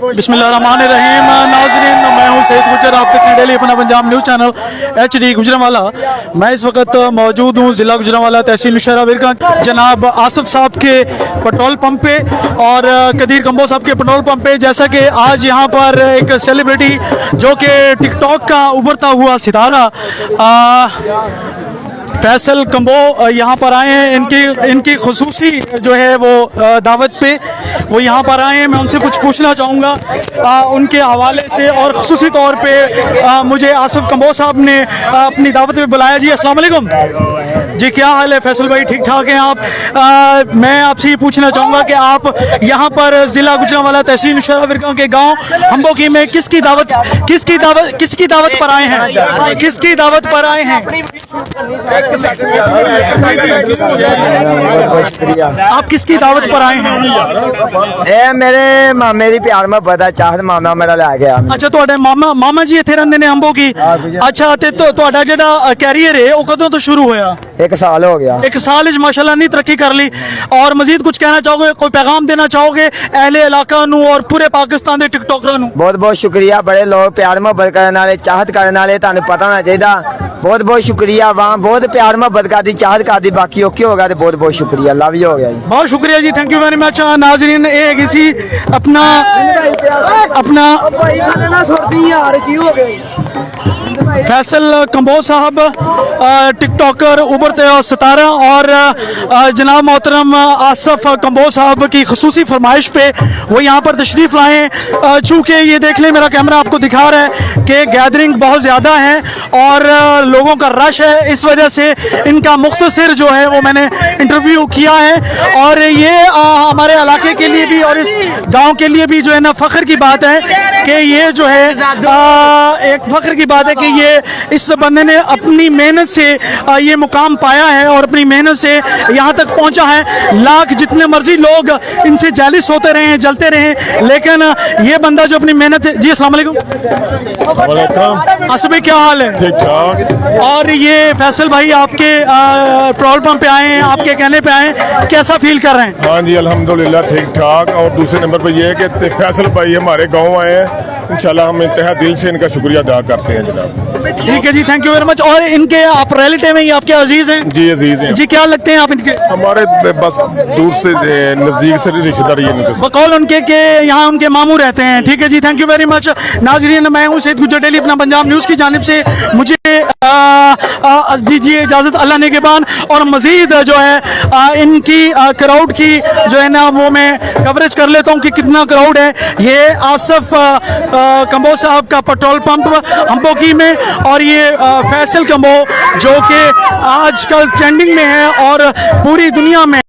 बिस्मिल्लाहिर्रहमानिर्रहीम। नाज़रीन, मैं हूँ सईद गुजर, आप देख रहे हैं डेली अपना Punjab news channel HD Gujranwala. मैं इस वक्त मौजूद हूँ ज़िला गुजरांवाला, तहसील नौशहरा विरगंज, जनाब आसिफ साहब के पेट्रोल पंप पे और कदीर कंबो साहब के पेट्रोल पंप पे। जैसा कि आज यहाँ पर एक सेलिब्रिटी जो कि टिकटॉक का उभरता हुआ सितारा फैसल कंबो यहाँ पर आए हैं। इनकी खुसूसी जो है वो दावत पे वो यहाँ पर आए हैं। मैं उनसे कुछ पूछना चाहूँगा उनके हवाले से, और खुसूसी तौर पे मुझे आसिफ कंबो साहब ने अपनी दावत पे बुलाया। जी अस्सलाम वालेकुम जी, क्या हाल है फैसल भाई, ठीक ठाक हैं आप? मैं आपसे ये पूछना चाहूँगा कि आप यहाँ पर ज़िला गुजरांवाला, तहसील नौशहरा विरगंज के गाँव हम्बोकी में किसकी दावत पर आए हैं? किसकी दावत पर आए हैं? आप किसकी दावत पर आए हैं? ए मेरे मामे दी प्यार मोहब्बत है, चाहत मामा मेरा लै गया। अच्छा, ਤੁਹਾਡੇ ਮਾਮਾ ਜੀ ਇੱਥੇ ਰਹਿੰਦੇ ਨੇ ਹੰਬੋ ਕੀ? ਅੱਛਾ, ਤੇ ਤੁਹਾਡਾ ਜਿਹੜਾ ਕੈਰੀਅਰ ਹੈ ਉਹ ਕਦੋਂ ਤੋਂ ਸ਼ੁਰੂ ਹੋਇਆ? 1 साल हो गया। 1 साल ਵਿੱਚ ਮਾਸ਼ਾਅੱਲਾ नहीं तरक्की कर ली। और मजीद कुछ कहना चाहोगे, कोई पैगाम देना चाहोगे अहले इलाका नू और पूरे पाकिस्तान ਦੇ टिकटॉकਰਾਂ ਨੂੰ? बहुत बहुत शुक्रिया, बड़े लोग प्यार मोहब्बत करने वाले, चाहत करने वाले, ਤੁਹਾਨੂੰ पता होना चाहिए। बहुत बहुत शुक्रिया, वहाँ बहुत प्यार मोहब्बत करती, चाहत करती, बाकी ओके हो गया तो बहुत बहुत शुक्रिया, लव यू हो गया जी। बहुत शुक्रिया जी, थैंक यू वेरी मच। नाजरीन, ये किसी अपना फैसल कंबो साहब टिकटॉकर उभरते हुए सितारा, और जनाब मोहतरम आसिफ कंबो साहब की खसूसी फरमाइश पे वो यहाँ पर तशरीफ़ लाए। चूँकि ये देख लें, मेरा कैमरा आपको दिखा रहा है कि गैदरिंग बहुत ज़्यादा है और लोगों का रश है, इस वजह से इनका मुख्तसर जो है वो मैंने इंटरव्यू किया है। और ये हमारे इलाके के लिए भी और इस गाँव के लिए भी जो है ना फ़ख्र की बात है कि ये जो है एक फ़ख्र की बात है कि ये इस बंदे ने अपनी मेहनत से ये मुकाम पाया है और अपनी मेहनत से यहाँ तक पहुँचा है। लाख जितने मर्जी लोग इनसे जेलिस होते रहे हैं, जलते रहे, लेकिन ये बंदा जो अपनी मेहनत से। जी अस्सलाम वालेकुम। आसिफ भाई, क्या हाल है? ठीक ठाक। और ये फैसल भाई आपके पेट्रोल पंप पे आए हैं, आपके कहने पे आए हैं, कैसा फील कर रहे हैं? हाँ जी, अल्हम्दुलिल्लाह ठीक ठाक। और दूसरे नंबर पर यह है कि फैसल भाई हमारे गांव आए हैं, इंशाल्लाह हम इंतहा दिल से इनका शुक्रिया अदा करते हैं जनाब। ठीक है जी, थैंक यू वेरी मच। और इनके आप रिलेटिव हैं, ये आपके अजीज हैं? जी अजीज हैं जी, क्या लगते हैं आप इनके? हमारे बस दूर से नज़दीक से रिश्तेदार ये इनके। बकौल उनके के यहाँ उनके मामू रहते हैं। ठीक है जी, थैंक यू वेरी मच। नाजरीन, मैं हूँ सईद गुजर, डेली अपना पंजाब न्यूज़ की जानिब से मुझे दीजिए इजाज़त, अल्लाह निगहबान। और मज़ीद जो है इनकी क्राउड की जो है ना वो मैं कवरेज कर लेता हूँ कि कितना क्राउड है। ये आसिफ कंबो साहब का पेट्रोल पंप हम्बोकी में, और ये फैसल कंबो जो कि आजकल ट्रेंडिंग में है और पूरी दुनिया में